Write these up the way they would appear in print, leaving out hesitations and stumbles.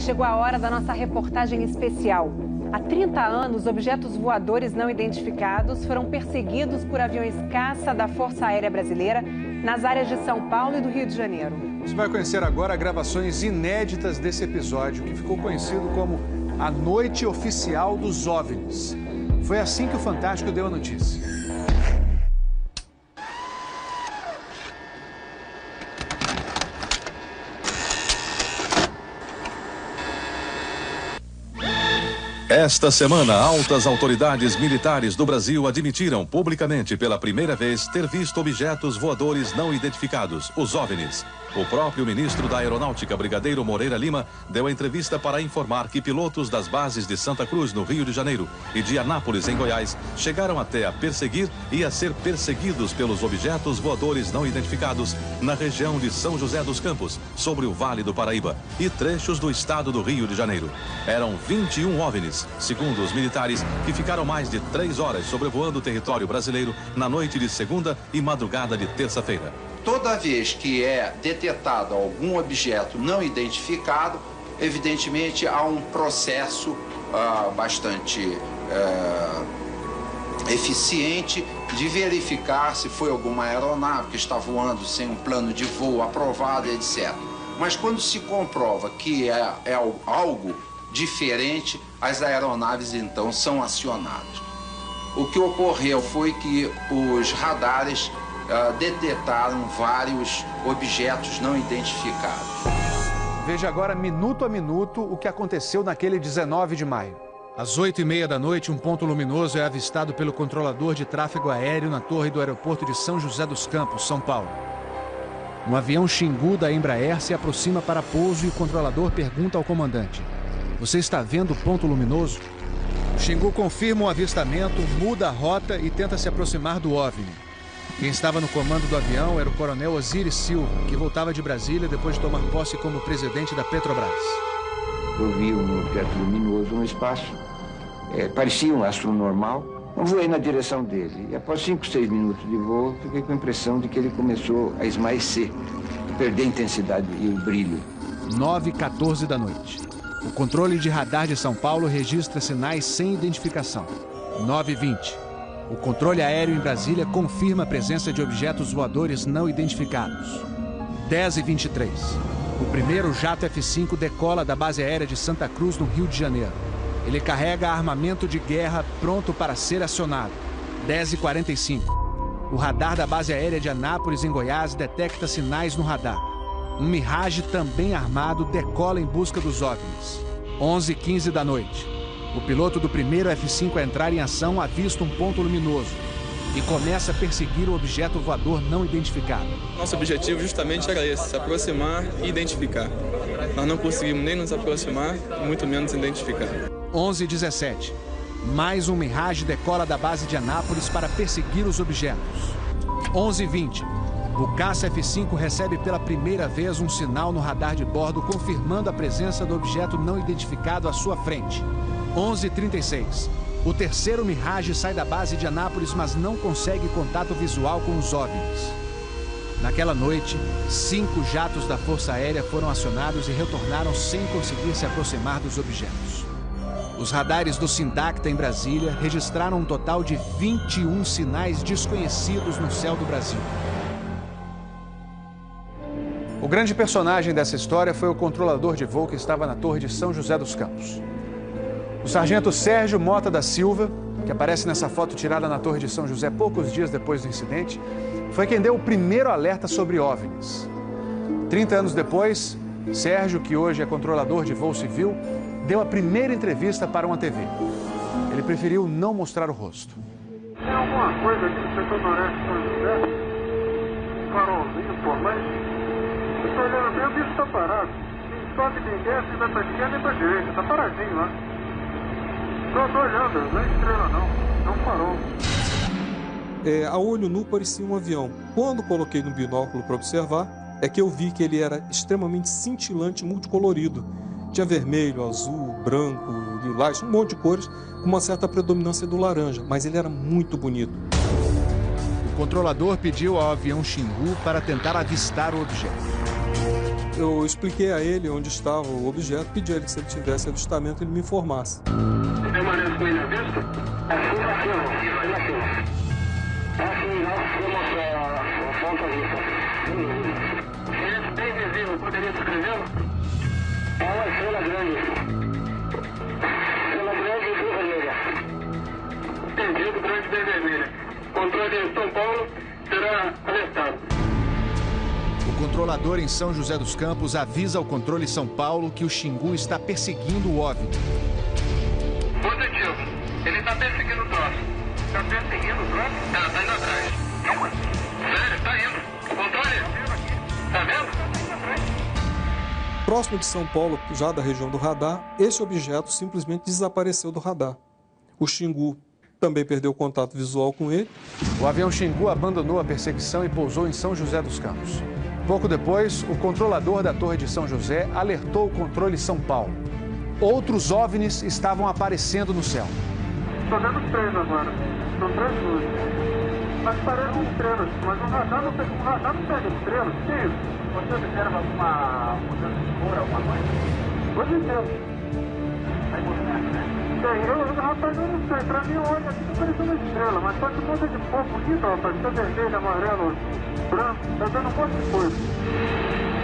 chegou a hora da nossa reportagem especial. Há 30 anos, objetos voadores não identificados foram perseguidos por aviões caça da Força Aérea Brasileira nas áreas de São Paulo e do Rio de Janeiro. Você vai conhecer agora gravações inéditas desse episódio, que ficou conhecido como a Noite Oficial dos OVNIs. Foi assim que o Fantástico deu a notícia. Esta semana, altas autoridades militares do Brasil admitiram publicamente pela primeira vez ter visto objetos voadores não identificados, os OVNIs. O próprio ministro da Aeronáutica, Brigadeiro Moreira Lima, deu a entrevista para informar que pilotos das bases de Santa Cruz, no Rio de Janeiro, e de Anápolis, em Goiás, chegaram até a perseguir e a ser perseguidos pelos objetos voadores não identificados na região de São José dos Campos, sobre o Vale do Paraíba, e trechos do estado do Rio de Janeiro. Eram 21 OVNIs, segundo os militares, que ficaram mais de 3 horas sobrevoando o território brasileiro na noite de segunda e madrugada de terça-feira. Toda vez que é detectado algum objeto não identificado, evidentemente há um processo bastante eficiente de verificar se foi alguma aeronave que está voando sem um plano de voo aprovado, etc. Mas quando se comprova que é algo diferente, as aeronaves então são acionadas. O que ocorreu foi que os radares detectaram vários objetos não identificados. Veja agora, minuto a minuto, o que aconteceu naquele 19 de maio. Às 8h30 da noite, um ponto luminoso é avistado pelo controlador de tráfego aéreo na torre do aeroporto de São José dos Campos, São Paulo. Um avião Xingu da Embraer se aproxima para pouso e o controlador pergunta ao comandante: "Você está vendo o ponto luminoso?" O Xingu confirma o avistamento, muda a rota e tenta se aproximar do OVNI. Quem estava no comando do avião era o coronel Osiris Silva, que voltava de Brasília depois de tomar posse como presidente da Petrobras. Eu vi um objeto luminoso no espaço, parecia um astro normal. Eu voei na direção dele e após 5, 6 minutos de voo, fiquei com a impressão de que ele começou a esmaecer, a perder a intensidade e o brilho. 9h14 da noite. O controle de radar de São Paulo registra sinais sem identificação. 9h20. O controle aéreo em Brasília confirma a presença de objetos voadores não identificados. 10h23. O primeiro jato F-5 decola da base aérea de Santa Cruz, no Rio de Janeiro. Ele carrega armamento de guerra pronto para ser acionado. 10h45. O radar da base aérea de Anápolis, em Goiás, detecta sinais no radar. Um Mirage também armado decola em busca dos OVNIs. 11h15 da noite. O piloto do primeiro F-5 a entrar em ação avista um ponto luminoso e começa a perseguir o objeto voador não identificado. Nosso objetivo justamente era esse, se aproximar e identificar. Nós não conseguimos nem nos aproximar, muito menos identificar. 11h17. Mais um Mirage decola da base de Anápolis para perseguir os objetos. 11h20. O caça F-5 recebe pela primeira vez um sinal no radar de bordo confirmando a presença do objeto não identificado à sua frente. 11h36. O terceiro Mirage sai da base de Anápolis, mas não consegue contato visual com os OVNIs. Naquela noite, 5 jatos da Força Aérea foram acionados e retornaram sem conseguir se aproximar dos objetos. Os radares do Sindacta em Brasília registraram um total de 21 sinais desconhecidos no céu do Brasil. O grande personagem dessa história foi o controlador de voo que estava na torre de São José dos Campos. O sargento Sérgio Mota da Silva, que aparece nessa foto tirada na Torre de São José poucos dias depois do incidente, foi quem deu o primeiro alerta sobre OVNIs. 30 anos depois, Sérgio, que hoje é controlador de voo civil, deu a primeira entrevista para uma TV. Ele preferiu não mostrar o rosto. Tem alguma coisa aqui no setor noreste de São José? Um farolzinho por lá? Eu estou olhando bem, o bicho está parado. Tem toque de guerra, se vai para a esquerda nem para a direita, está paradinho lá. Estou olhando, não é estrela não farol. A olho nu parecia um avião. Quando coloquei no binóculo para observar, é que eu vi que ele era extremamente cintilante e multicolorido. Tinha vermelho, azul, branco, lilás, um monte de cores, com uma certa predominância do laranja, mas ele era muito bonito. O controlador pediu ao avião Xingu para tentar avistar o objeto. Eu expliquei a ele onde estava o objeto, pedi a ele que se ele tivesse avistamento, ele me informasse. Permanece com ele à vista? Assim, vou mostrar a ponta vista. Esse bem visível, poderia descrevê-lo? É uma estrela grande. Estrela grande e vermelha. Entendido, grande e vermelha. Controle de São Paulo será alertado. O controlador em São José dos Campos avisa ao controle São Paulo que o Xingu está perseguindo o OVNI. Positivo. Ele está perseguindo o troço. Está perseguindo o troço? Tá indo atrás. Sério, tá indo. Controle. Tá vendo? Próximo de São Paulo, já da região do radar, esse objeto simplesmente desapareceu do radar. O Xingu também perdeu contato visual com ele. O avião Xingu abandonou a perseguição e pousou em São José dos Campos. Pouco depois, o controlador da Torre de São José alertou o controle São Paulo. Outros OVNIs estavam aparecendo no céu. Estou vendo 3 agora. São 3 luzes. Mas parecem estrelas, mas o radar não pega estrelas. O que é isso? Você observa alguma mudança de cor, alguma coisa? Hoje inteiro. Aí movimento, né? Rapaz, eu não sei. Pra mim, olha aqui, tá parecendo uma estrela, mas só que um monte de cor bonita, rapaz. Tá vermelho, amarelo, branco, tá dando um monte de coisa.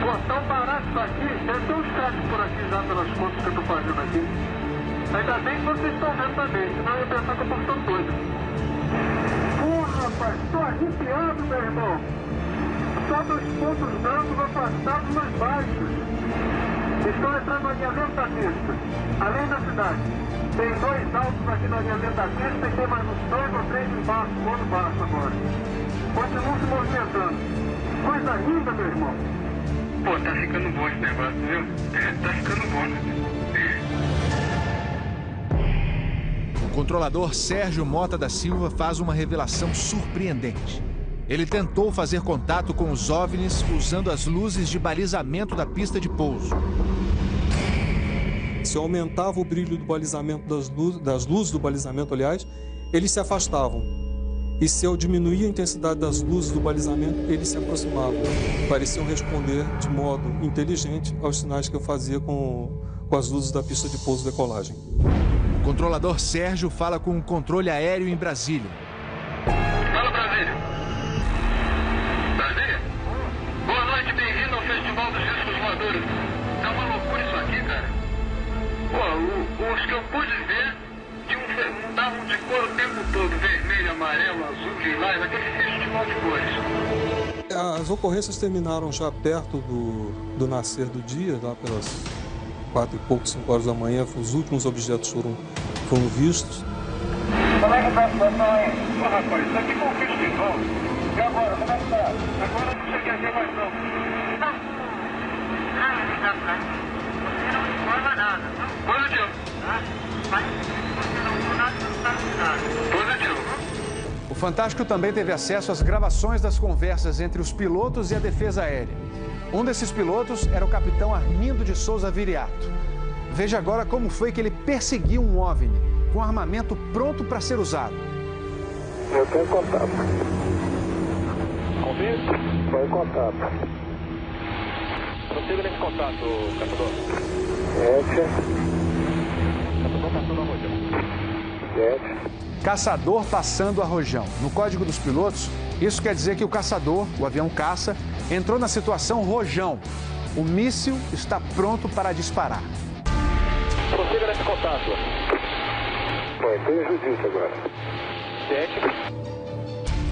Pô, tão barato isso aqui, deve ter uns sete por aqui já pelas contas que eu tô fazendo aqui. Ainda bem que vocês estão vendo também, senão eu ia pensar que eu tô ficando doido. Pô, rapaz, tô arrepiado, meu irmão. Só 2 pontos brancos afastados mais baixos. Estão entrando no alinhamento da pista, além da cidade. Tem 2 altos aqui no alinhamento da pista e tem mais uns 2 ou 3 embaixo, do outro baixo agora. Continuam se movimentando. Coisa linda, meu irmão. Pô, tá ficando bom esse negócio, viu? Tá ficando bom, né? O controlador Sérgio Mota da Silva faz uma revelação surpreendente. Ele tentou fazer contato com os OVNIs usando as luzes de balizamento da pista de pouso. Se eu aumentava o brilho do balizamento das luzes do balizamento, aliás, eles se afastavam. E se eu diminuía a intensidade das luzes do balizamento, eles se aproximavam. Pareciam responder de modo inteligente aos sinais que eu fazia com as luzes da pista de pouso e decolagem. O controlador Sérgio fala com o controle aéreo em Brasília. Fala, Brasília. Brasília? Boa noite, bem-vindo ao Festival dos Discos Voadores. É uma loucura isso aqui, cara. Pô, os que eu pude ver mudavam de cor o tempo todo. Vermelho, amarelo, azul, lilás, aquele festival de cores. As ocorrências terminaram já perto do nascer do dia, lá pelas 4 e pouco, 5 horas da manhã. Os últimos objetos foram vistos. Como é que tá a situação aí? Ô, rapaz, isso aqui foi um festival. E agora, como é que tá? Agora não cheguei a ver mais não. Você não informa nada. Positivo. Mas você não viu nada, não sabe nada. Positivo. O Fantástico também teve acesso às gravações das conversas entre os pilotos e a defesa aérea. Um desses pilotos era o capitão Armindo de Souza Viriato. Veja agora como foi que ele perseguiu um OVNI com armamento pronto para ser usado. Eu tenho contato. Convite? Foi contato. Prossiga nesse contato, caçador. 7. Caçador passando a rojão. 7. Caçador passando a rojão. No código dos pilotos, isso quer dizer que o caçador, o avião caça, entrou na situação rojão. O míssil está pronto para disparar. Prossiga nesse contato. Bom, tem Judite agora. 7.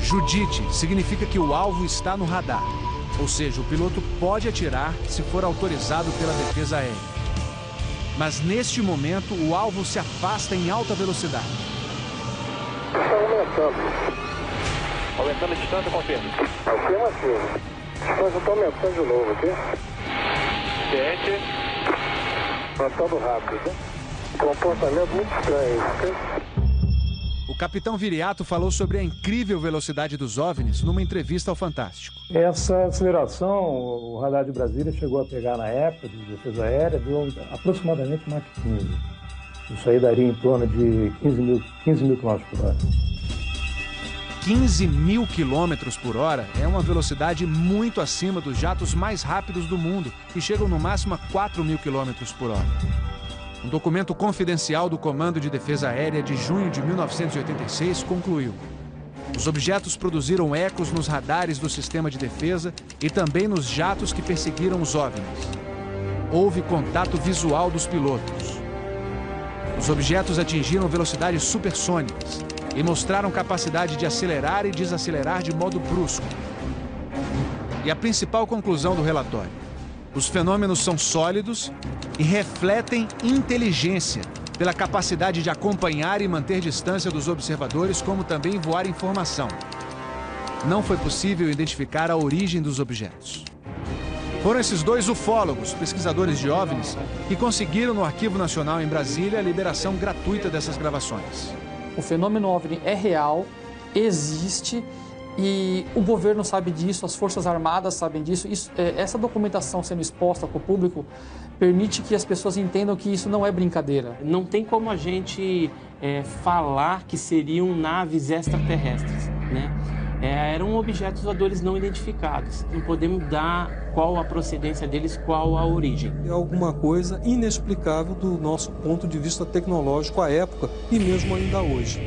Judite significa que o alvo está no radar. Ou seja, o piloto pode atirar se for autorizado pela defesa aérea. Mas neste momento, o alvo se afasta em alta velocidade. Está aumentando. Aumentando a distância, confirma. Afirmativo. A distância está aumentando de novo, aqui. 7. Aumentando rápido. Comportamento muito estranho, ok? O capitão Viriato falou sobre a incrível velocidade dos OVNIs numa entrevista ao Fantástico. Essa aceleração, o radar de Brasília chegou a pegar na época de defesa aérea, deu aproximadamente Mach 15. Isso aí daria em torno de 15 mil km por hora. 15.000 quilômetros por hora é uma velocidade muito acima dos jatos mais rápidos do mundo, que chegam no máximo a 4.000 quilômetros por hora. Um documento confidencial do Comando de Defesa Aérea de junho de 1986 concluiu: os objetos produziram ecos nos radares do sistema de defesa e também nos jatos que perseguiram os OVNIs. Houve contato visual dos pilotos. Os objetos atingiram velocidades supersônicas e mostraram capacidade de acelerar e desacelerar de modo brusco. E a principal conclusão do relatório: os fenômenos são sólidos e refletem inteligência, pela capacidade de acompanhar e manter distância dos observadores, como também voar informação. Não foi possível identificar a origem dos objetos. Foram esses dois ufólogos, pesquisadores de OVNIs, que conseguiram no Arquivo Nacional em Brasília a liberação gratuita dessas gravações. O fenômeno OVNI é real, existe, e o governo sabe disso, as Forças Armadas sabem disso. Essa documentação sendo exposta para o público permite que as pessoas entendam que isso não é brincadeira. Não tem como a gente falar que seriam naves extraterrestres, né? Eram objetos voadores não identificados. Não podemos dar qual a procedência deles, qual a origem. É alguma coisa inexplicável do nosso ponto de vista tecnológico à época e mesmo ainda hoje.